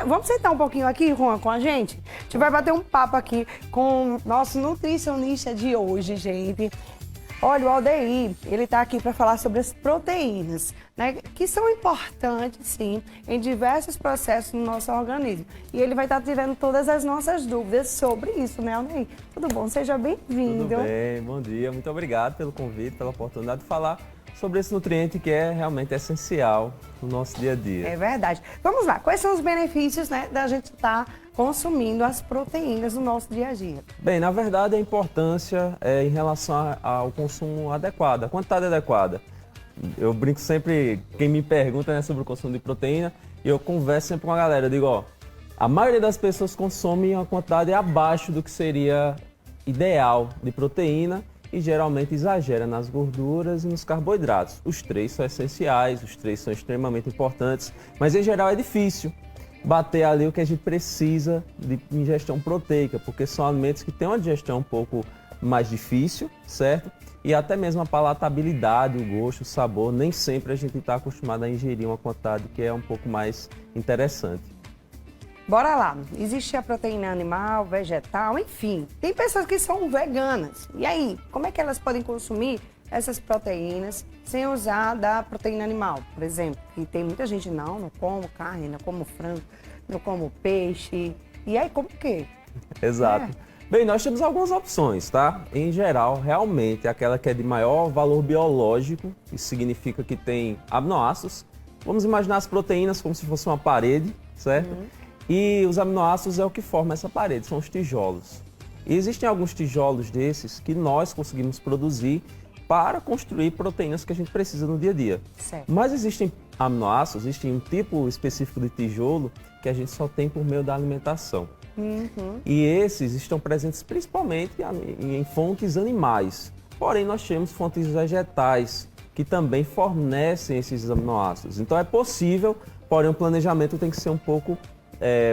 Vamos sentar um pouquinho aqui, Juan, com a gente? A gente vai bater um papo aqui com o nosso nutricionista de hoje, gente. Olha, o Aldeir, ele tá aqui para falar sobre as proteínas, né? Que são importantes, sim, em diversos processos no nosso organismo. E ele vai estar tirando todas as nossas dúvidas sobre isso, né, Aldeir? Tudo bom? Seja bem-vindo. Tudo bem, bom dia. Muito obrigado pelo convite, pela oportunidade de falar sobre esse nutriente que é realmente essencial no nosso dia a dia. É verdade. Vamos lá, quais são os benefícios, né, da gente estar consumindo as proteínas no nosso dia a dia? Bem, na verdade a importância é em relação ao consumo adequado, a quantidade adequada. Eu brinco sempre, quem me pergunta, né, sobre o consumo de proteína, e eu converso sempre com a galera, eu digo, ó, a maioria das pessoas consome uma quantidade abaixo do que seria ideal de proteína, e geralmente exagera nas gorduras e nos carboidratos. Os três são essenciais, os três são extremamente importantes, mas em geral é difícil bater ali o que a gente precisa de ingestão proteica, porque são alimentos que têm uma digestão um pouco mais difícil, certo? E até mesmo a palatabilidade, o gosto, o sabor, nem sempre a gente está acostumado a ingerir uma quantidade que é um pouco mais interessante. Bora lá, existe a proteína animal, vegetal, enfim, tem pessoas que são veganas. E aí, como é que elas podem consumir essas proteínas sem usar da proteína animal, por exemplo? E tem muita gente, não como carne, não como frango, não como peixe. E aí, como que? Exato. Bem, nós temos algumas opções, tá? Em geral, realmente, aquela que é de maior valor biológico, isso significa que tem aminoácidos. Vamos imaginar as proteínas como se fosse uma parede, certo? E os aminoácidos é o que forma essa parede, são os tijolos. E existem alguns tijolos desses que nós conseguimos produzir para construir proteínas que a gente precisa no dia a dia. Certo. Mas existem aminoácidos, existe um tipo específico de tijolo que a gente só tem por meio da alimentação. E esses estão presentes principalmente em fontes animais. Porém, nós temos fontes vegetais que também fornecem esses aminoácidos. Então é possível, porém o planejamento tem que ser um pouco,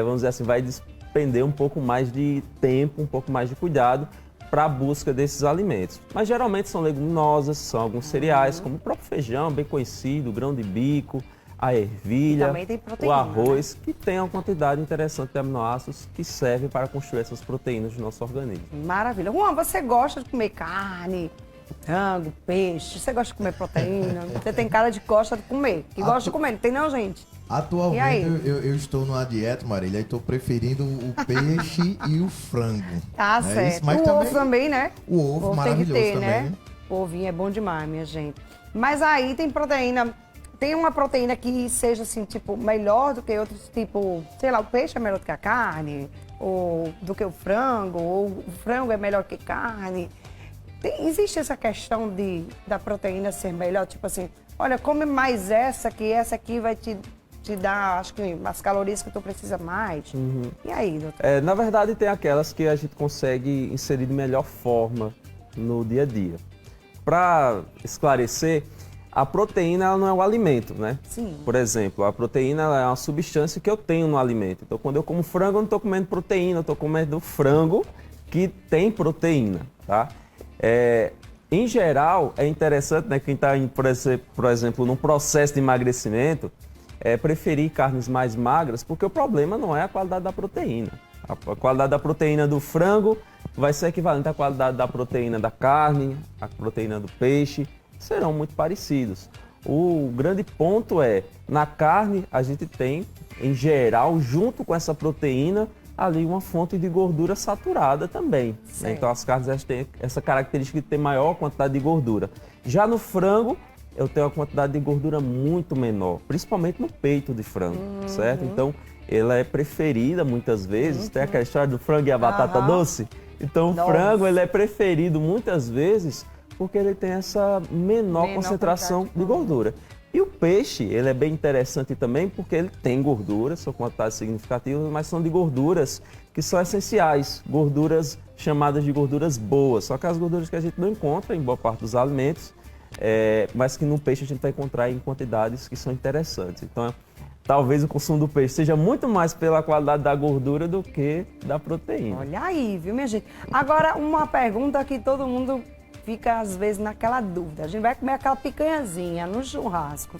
vamos dizer assim, vai despender um pouco mais de tempo, um pouco mais de cuidado para a busca desses alimentos. Mas geralmente são leguminosas, são alguns cereais, como o próprio feijão, bem conhecido, o grão de bico, a ervilha, também tem o proteína, arroz, que tem uma quantidade interessante de aminoácidos que servem para construir essas proteínas do nosso organismo. Maravilha. Juan, você gosta de comer carne, frango, peixe? Você gosta de comer proteína? Você tem cara de que gosta de comer. Que gosta de comer, não tem não, gente? Atualmente eu estou numa dieta, Marília, e estou preferindo o peixe e o frango. Tá É certo. isso, mas O ovo também, né? O ovo maravilhoso tem que ter, também. né? O ovinho é bom demais, minha gente. Mas aí tem proteína. Tem uma proteína que seja assim, tipo, melhor do que outros, tipo, sei lá, o peixe é melhor do que a carne, ou do que o frango, ou o frango é melhor que carne. Existe essa questão da proteína ser melhor, tipo assim, olha, come mais essa aqui vai te dar, acho que, as calorias que tu precisa mais. E aí, doutor? Na verdade, tem aquelas que a gente consegue inserir de melhor forma no dia a dia. Para esclarecer, a proteína ela não é um alimento, né? Sim. Por exemplo, a proteína ela é uma substância que eu tenho no alimento. Então, quando eu como frango, eu não estou comendo proteína, eu estou comendo frango que tem proteína, tá? Em geral, é interessante, né, quem está, por exemplo, num processo de emagrecimento, preferir carnes mais magras, porque o problema não é a qualidade da proteína. A qualidade da proteína do frango vai ser equivalente à qualidade da proteína da carne, a proteína do peixe, serão muito parecidos. O grande ponto é, na carne a gente tem, em geral, junto com essa proteína, ali uma fonte de gordura saturada também. Né? Então as carnes elas têm essa característica de ter maior quantidade de gordura. Já no frango, eu tenho uma quantidade de gordura muito menor, principalmente no peito de frango, certo? Então, ela é preferida muitas vezes, tem aquela história do frango e a batata doce. Então, o frango ele é preferido muitas vezes porque ele tem essa menor concentração de gordura. E o peixe, ele é bem interessante também porque ele tem gordura, são quantidades significativas, mas são de gorduras que são essenciais, gorduras chamadas de gorduras boas, só que as gorduras que a gente não encontra em boa parte dos alimentos, mas que no peixe a gente vai encontrar em quantidades que são interessantes. Então, talvez o consumo do peixe seja muito mais pela qualidade da gordura do que da proteína. Olha aí, viu, minha gente? Agora, uma pergunta que todo mundo fica, às vezes, naquela dúvida. A gente vai comer aquela picanhazinha no churrasco.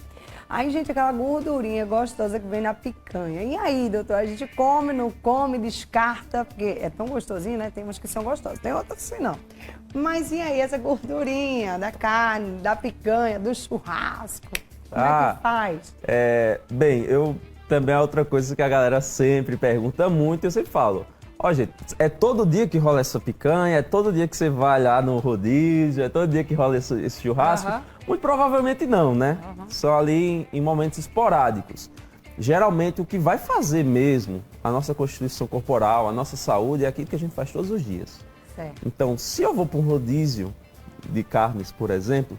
Aí, gente, aquela gordurinha gostosa que vem na picanha. E aí, doutor, a gente come, não come, descarta, porque é tão gostosinho, né? Tem uns que são gostosos, tem outros que não. Mas e aí, essa gordurinha da carne, da picanha, do churrasco? Como é que faz? Bem, eu também é outra coisa que a galera sempre pergunta muito, eu sempre falo. Ó, gente, é todo dia que rola essa picanha, é todo dia que você vai lá no rodízio, é todo dia que rola esse churrasco? Muito provavelmente não, né? Só ali em momentos esporádicos. Geralmente o que vai fazer mesmo a nossa constituição corporal, a nossa saúde, é aquilo que a gente faz todos os dias. Certo. Então, se eu vou para um rodízio de carnes, por exemplo,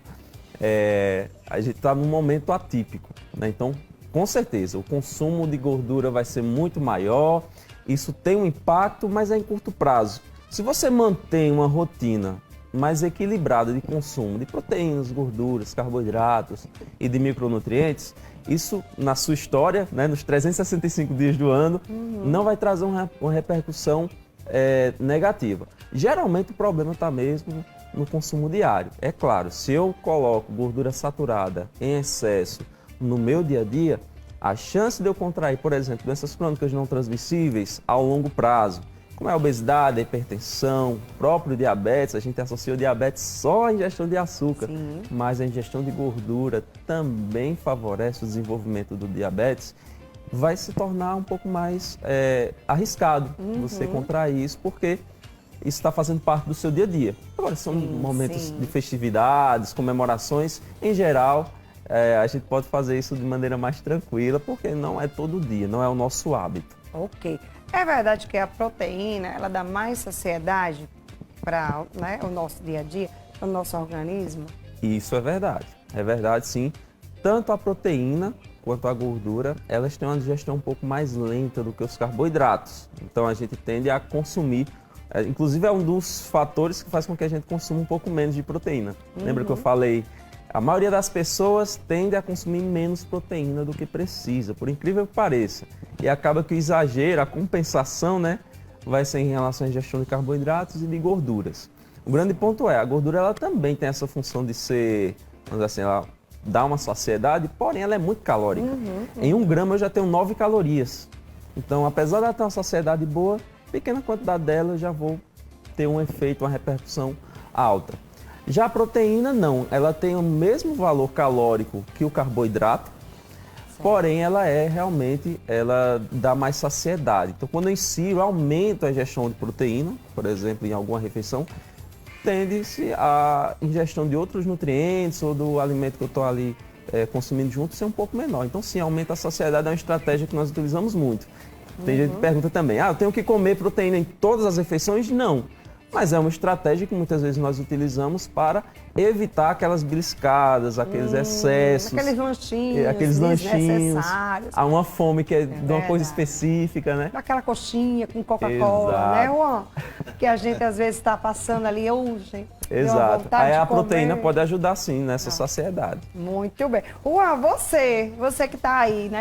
a gente está num momento atípico, né? Então, com certeza, o consumo de gordura vai ser muito maior, isso tem um impacto, mas é em curto prazo. Se você mantém uma rotina mais equilibrada de consumo de proteínas, gorduras, carboidratos e de micronutrientes, isso na sua história, né, nos 365 dias do ano, não vai trazer uma repercussão negativa. Geralmente o problema está mesmo no consumo diário. É claro, se eu coloco gordura saturada em excesso no meu dia a dia, a chance de eu contrair, por exemplo, doenças crônicas não transmissíveis ao longo prazo, como é a obesidade, a hipertensão, próprio diabetes, a gente associa o diabetes só à ingestão de açúcar, mas a ingestão de gordura também favorece o desenvolvimento do diabetes, vai se tornar um pouco mais arriscado você contrair isso, porque isso está fazendo parte do seu dia a dia. Agora, são momentos de festividades, comemorações, em geral, a gente pode fazer isso de maneira mais tranquila, porque não é todo dia, não é o nosso hábito. Ok. É verdade que a proteína, ela dá mais saciedade para, né, o nosso dia a dia, para o nosso organismo? Isso é verdade sim. Tanto a proteína quanto a gordura, elas têm uma digestão um pouco mais lenta do que os carboidratos. Então a gente tende a consumir, inclusive é um dos fatores que faz com que a gente consuma um pouco menos de proteína. Lembra que eu falei? A maioria das pessoas tende a consumir menos proteína do que precisa, por incrível que pareça. E acaba que o exagero, a compensação, né, vai ser em relação à ingestão de carboidratos e de gorduras. O grande ponto é, a gordura ela também tem essa função de ser, vamos dizer assim, ela dá uma saciedade, porém ela é muito calórica. Em 1 grama eu já tenho 9 calorias. Então, apesar de ela ter uma saciedade boa, pequena quantidade dela eu já vou ter um efeito, uma repercussão alta. Já a proteína não, ela tem o mesmo valor calórico que o carboidrato, porém ela ela dá mais saciedade. Então quando eu insiro, aumento a ingestão de proteína, por exemplo, em alguma refeição, tende-se a ingestão de outros nutrientes ou do alimento que eu estou ali consumindo junto ser um pouco menor. Então sim, aumenta a saciedade, é uma estratégia que nós utilizamos muito. Tem gente que pergunta também, eu tenho que comer proteína em todas as refeições? Não. Mas é uma estratégia que muitas vezes nós utilizamos para evitar aquelas beliscadas, aqueles excessos. Aqueles lanchinhos. Há uma fome que é de uma coisa específica, né? Aquela coxinha com Coca-Cola, né, Juan? Que a gente às vezes está passando ali, gente. Exato. Aí a proteína pode ajudar sim nessa saciedade. Muito bem. Juan, você que está aí, né?